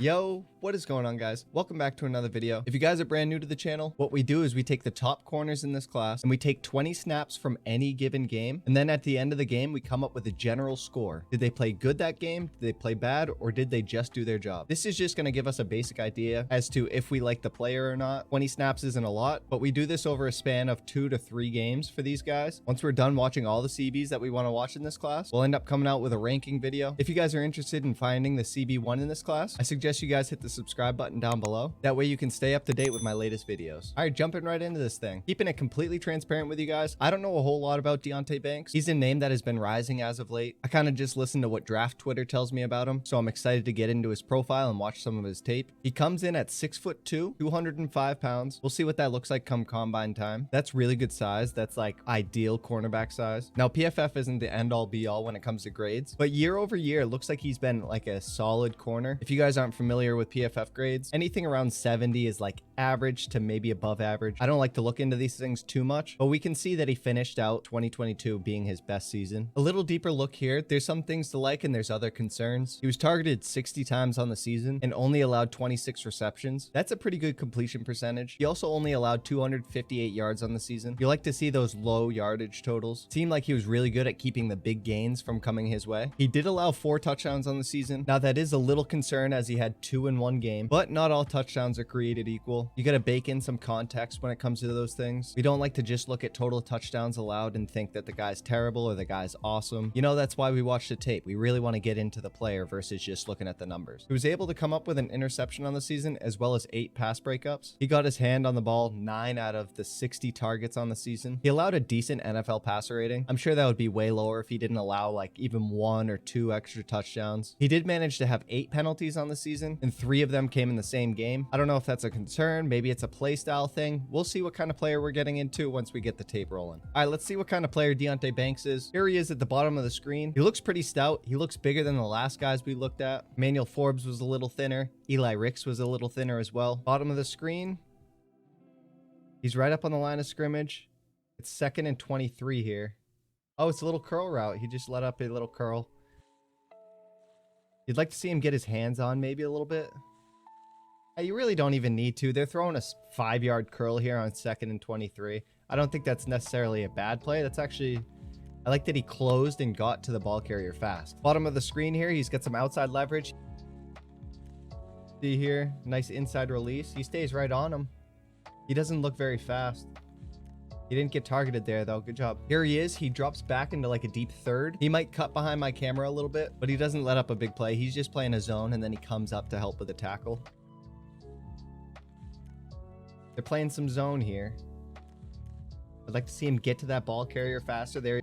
Yo, what is going on, guys? Welcome back to another video. If you guys are brand new to the channel, what we do is we take the top corners in this class and we take 20 snaps from any given game, and then at the end of the game we come up with a general score. Did they play good that game? Did they play bad? Or did they just do their job? This is just going to give us a basic idea as to if we like the player or not. 20 snaps isn't a lot, but we do this over a span of 2 to 3 games for these guys. Once we're done watching all the CBs that we want to watch in this class, we'll end up coming out with a ranking video. If you guys are interested in finding the CB1 in this class, I suggest you guys hit the subscribe button down below. That way you can stay up to date with my latest videos. All right, jumping right into this thing. Keeping it completely transparent with you guys, I don't know a whole lot about Deonte Banks. He's a name that has been rising as of late. I kind of just listen to what draft Twitter tells me about him, so I'm excited to get into his profile and watch some of his tape. He comes in at 6'2", 205 pounds. We'll see what that looks like come combine time. That's really good size. That's like ideal cornerback size. Now, PFF isn't the end all be all when it comes to grades, but year over year, it looks like he's been like a solid corner. If you guys aren't familiar with PFF grades, anything around 70 is like average to maybe above average. I don't like to look into these things too much, but we can see that he finished out 2022 being his best season. A little deeper look here, there's some things to like and there's other concerns. He was targeted 60 times on the season and only allowed 26 receptions. That's a pretty good completion percentage. He also only allowed 258 yards on the season. You like to see those low yardage totals. Seemed like he was really good at keeping the big gains from coming his way. He did allow 4 touchdowns on the season. Now that is a little concern as he had 2 in one game, but not all touchdowns are created equal. You got to bake in some context when it comes to those things. We don't like to just look at total touchdowns allowed and think that the guy's terrible or the guy's awesome. You know, that's why we watch the tape. We really want to get into the player versus just looking at the numbers. He was able to come up with an interception on the season as well as 8 pass breakups. He got his hand on the ball 9 out of the 60 targets on the season. He allowed a decent NFL passer rating. I'm sure that would be way lower if he didn't allow like even 1 or 2 extra touchdowns. He did manage to have 8 penalties on the season and 3 of them came in the same game. I don't know if that's a concern. Maybe it's a play style thing. We'll see what kind of player we're getting into once we get the tape rolling. All right, let's see what kind of player Deonte Banks is. Here he is at the bottom of the screen. He looks pretty stout. He looks bigger than the last guys we looked at. Emmanuel Forbes was a little thinner. Eli Ricks was a little thinner as well. Bottom of the screen. He's right up on the line of scrimmage. It's 2nd and 23 here. Oh, it's a little curl route. He just let up a little curl. You'd like to see him get his hands on maybe a little bit. You really don't even need to. They're throwing a 5-yard curl here on 2nd and 23. I don't think that's necessarily a bad play. That's actually, I like that he closed and got to the ball carrier fast. Bottom of the screen here, he's got some outside leverage. See here, nice inside release. He stays right on him. He doesn't look very fast. He didn't get targeted there though. Good job. Here he is. He drops back into like a deep third. He might cut behind my camera a little bit, but he doesn't let up a big play. He's just playing a zone and then he comes up to help with a tackle. They're playing some zone here. I'd like to see him get to that ball carrier faster. There.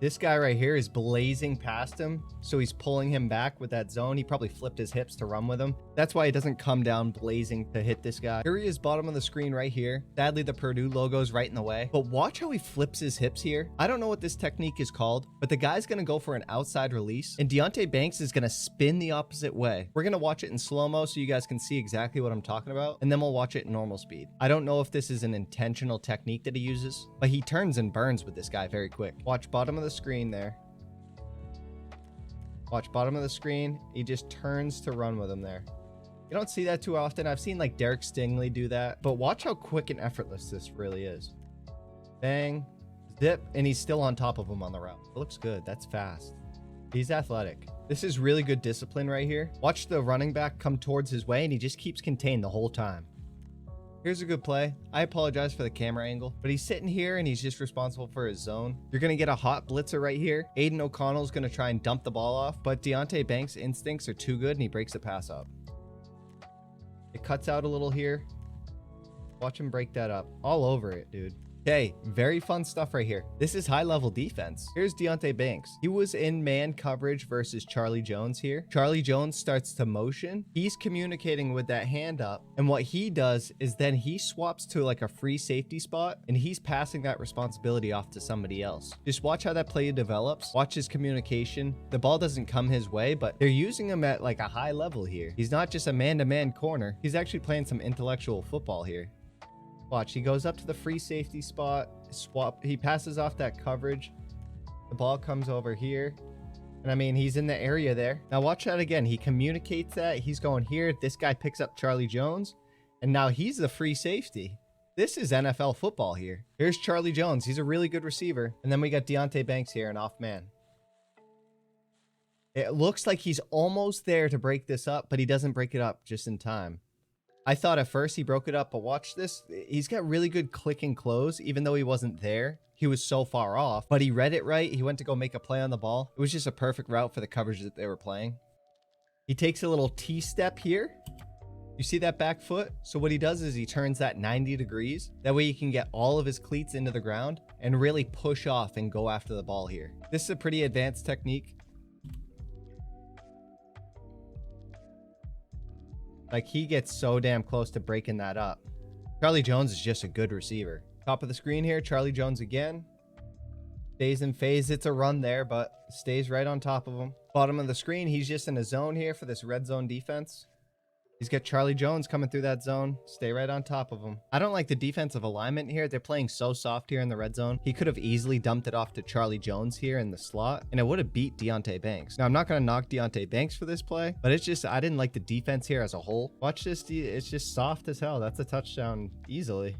This guy right here is blazing past him, so he's pulling him back with that zone. He probably flipped his hips to run with him. That's why he doesn't come down blazing to hit this guy. Here he is, bottom of the screen right here. Sadly, the Purdue logo's right in the way, but watch how he flips his hips here. I don't know what this technique is called, but the guy's going to go for an outside release, and Deonte Banks is going to spin the opposite way. We're going to watch it in slow-mo so you guys can see exactly what I'm talking about, and then we'll watch it in normal speed. I don't know if this is an intentional technique that he uses, but he turns and burns with this guy very quick. Watch bottom of the screen there. Watch bottom of the screen. He just turns to run with him there. You don't see that too often. I've seen like Derek Stingley do that, but watch how quick and effortless this really is. Bang, zip, and he's still on top of him on the route. It looks good. That's fast. He's athletic. This is really good discipline right here. Watch the running back come towards his way and he just keeps contained the whole time. Here's a good play. I apologize for the camera angle, but he's sitting here and he's just responsible for his zone. You're going to get a hot blitzer right here. Aiden O'Connell's going to try and dump the ball off, but Deonte Banks' instincts are too good and he breaks the pass up. It cuts out a little here. Watch him break that up. All over it, dude. Okay, very fun stuff right here. This is high-level defense. Here's Deonte Banks. He was in man coverage versus Charlie Jones here. Charlie Jones starts to motion. He's communicating with that hand up. And what he does is then he swaps to like a free safety spot and he's passing that responsibility off to somebody else. Just watch how that play develops. Watch his communication. The ball doesn't come his way, but they're using him at like a high level here. He's not just a man-to-man corner. He's actually playing some intellectual football here. Watch, he goes up to the free safety spot, swap, he passes off that coverage. The ball comes over here. And I mean, he's in the area there. Now watch that again. He communicates that. He's going here. This guy picks up Charlie Jones. And now he's the free safety. This is NFL football here. Here's Charlie Jones. He's a really good receiver. And then we got Deonte Banks here, an off man. It looks like he's almost there to break this up, but he doesn't break it up just in time. I thought at first he broke it up, but watch this. He's got really good click and close, even though he wasn't there. He was so far off, but he read it right. He went to go make a play on the ball. It was just a perfect route for the coverage that they were playing. He takes a little T-step here. You see that back foot? So what he does is he turns that 90 degrees. That way he can get all of his cleats into the ground and really push off and go after the ball here. This is a pretty advanced technique. Like, he gets so damn close to breaking that up. Charlie Jones is just a good receiver. Top of the screen here, Charlie Jones again. Stays in phase. It's a run there, but stays right on top of him. Bottom of the screen, he's just in a zone here for this red zone defense. He's got Charlie Jones coming through that zone. Stay right on top of him. I don't like the defensive alignment here. They're playing so soft here in the red zone. He could have easily dumped it off to Charlie Jones here in the slot, and it would have beat Deonte Banks. Now, I'm not going to knock Deonte Banks for this play, but it's just, I didn't like the defense here as a whole. Watch this. It's just soft as hell. That's a touchdown easily.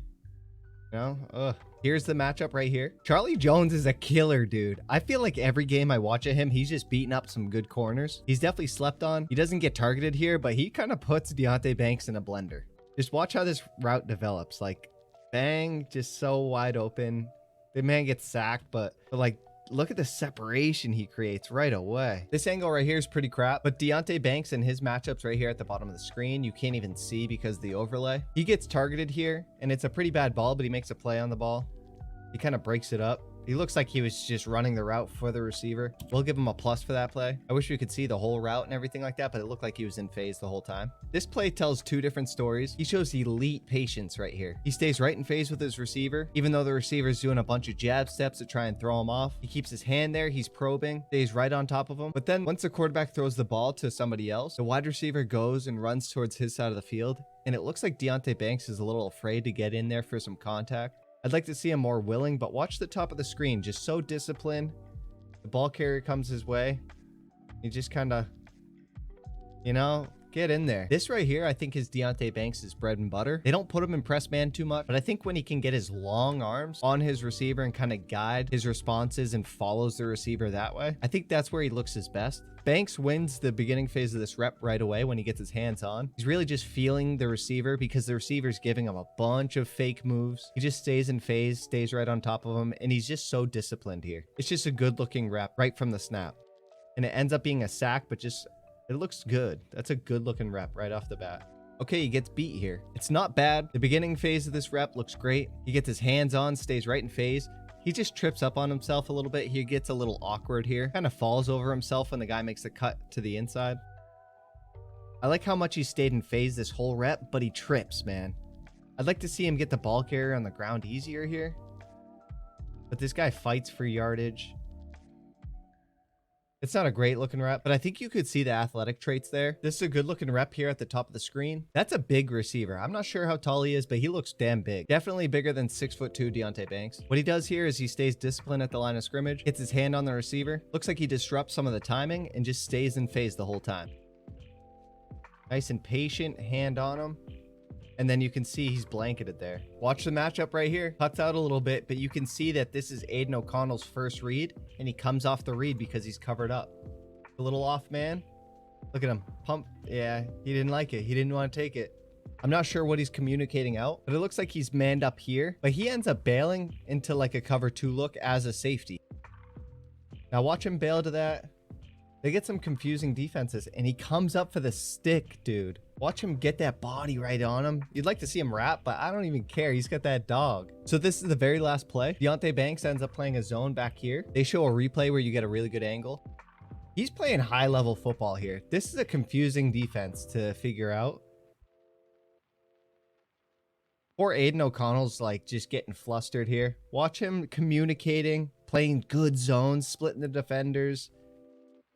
You know? Ugh. Here's the matchup right here. Charlie Jones is a killer, dude. I feel like every game I watch of him, he's just beating up some good corners. He's definitely slept on. He doesn't get targeted here, but he kind of puts Deonte Banks in a blender. Just watch how this route develops. Like, bang, just so wide open. The man gets sacked, but like, look at the separation he creates right away. This angle right here is pretty crap, but Deonte Banks and his matchups right here at the bottom of the screen, you can't even see because of the overlay. He gets targeted here, and it's a pretty bad ball, but he makes a play on the ball. He kind of breaks it up. He looks like he was just running the route for the receiver. We'll give him a plus for that play. I wish we could see the whole route and everything like that, but it looked like he was in phase the whole time. This play tells two different stories. He shows elite patience right here. He stays right in phase with his receiver, even though the receiver is doing a bunch of jab steps to try and throw him off. He keeps his hand there. He's probing, stays right on top of him. But then once the quarterback throws the ball to somebody else, the wide receiver goes and runs towards his side of the field. And it looks like Deonte Banks is a little afraid to get in there for some contact. I'd like to see him more willing, but watch the top of the screen. Just so disciplined. The ball carrier comes his way. He just kind of, you know, get in there. This right here, I think, is Deonte Banks' bread and butter. They don't put him in press man too much, but I think when he can get his long arms on his receiver and kind of guide his responses and follows the receiver that way, I think that's where he looks his best. Banks wins the beginning phase of this rep right away when he gets his hands on. He's really just feeling the receiver because the receiver's giving him a bunch of fake moves. He just stays in phase, stays right on top of him, and he's just so disciplined here. It's just a good looking rep right from the snap. And it ends up being a sack, but just, it looks good. That's a good looking rep right off the bat. Okay, he gets beat here. It's not bad. The beginning phase of this rep looks great. He gets his hands on, stays right in phase. He just trips up on himself a little bit. He gets a little awkward here. Kind of falls over himself when the guy makes a cut to the inside. I like how much he stayed in phase this whole rep, but he trips, man. I'd like to see him get the ball carrier on the ground easier here. But this guy fights for yardage. It's not a great looking rep, but I think you could see the athletic traits there. This is a good looking rep here at the top of the screen. That's a big receiver. I'm not sure how tall he is, but he looks damn big. Definitely bigger than 6'2" Deonte Banks. What he does here is he stays disciplined at the line of scrimmage, gets his hand on the receiver. Looks like he disrupts some of the timing and just stays in phase the whole time. Nice and patient, hand on him. And then you can see he's blanketed there. Watch the matchup right here. Cuts out a little bit, but you can see that this is Aiden O'Connell's first read, and he comes off the read because he's covered up. A little off man. Look at him. Pump. Yeah, he didn't like it. He didn't want to take it. I'm not sure what he's communicating out, but it looks like he's manned up here. But he ends up bailing into like a cover 2 look as a safety. Now watch him bail to that. They get some confusing defenses, and he comes up for the stick, dude. Watch him get that body right on him. You'd like to see him wrap, but I don't even care. He's got that dog. So this is the very last play. Deonte Banks ends up playing a zone back here. They show a replay where you get a really good angle. He's playing high-level football here. This is a confusing defense to figure out. Poor Aiden O'Connell's like just getting flustered here. Watch him communicating, playing good zones, splitting the defenders.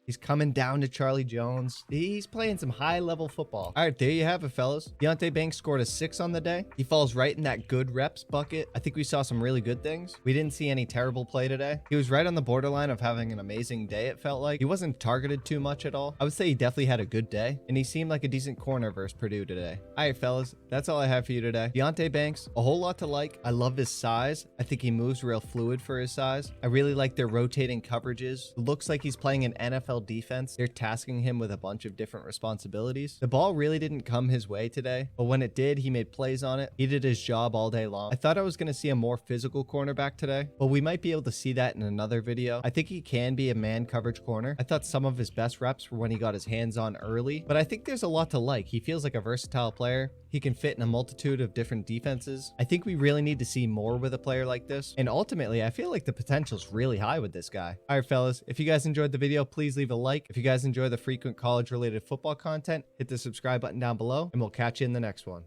He's coming down to Charlie Jones. He's playing some high-level football. All right, there you have it, fellas. Deonte Banks scored a 6 on the day. He falls right in that good reps bucket. I think we saw some really good things. We didn't see any terrible play today. He was right on the borderline of having an amazing day, it felt like. He wasn't targeted too much at all. I would say he definitely had a good day, and he seemed like a decent corner versus Purdue today. All right, fellas, that's all I have for you today. Deonte Banks, a whole lot to like. I love his size. I think he moves real fluid for his size. I really like their rotating coverages. Looks like he's playing an NFL defense. They're tasking him with a bunch of different responsibilities. The ball really didn't come his way today, but when it did, he made plays on it. He did his job all day long. I thought I was going to see a more physical cornerback today, but we might be able to see that in another video. I think he can be a man coverage corner. I thought some of his best reps were when he got his hands on early, but I think there's a lot to like. He feels like a versatile player. He can fit in a multitude of different defenses. I think we really need to see more with a player like this. And ultimately, I feel like the potential's really high with this guy. All right, fellas, if you guys enjoyed the video, please leave a like. If you guys enjoy the frequent college-related football content, hit the subscribe button down below, and we'll catch you in the next one.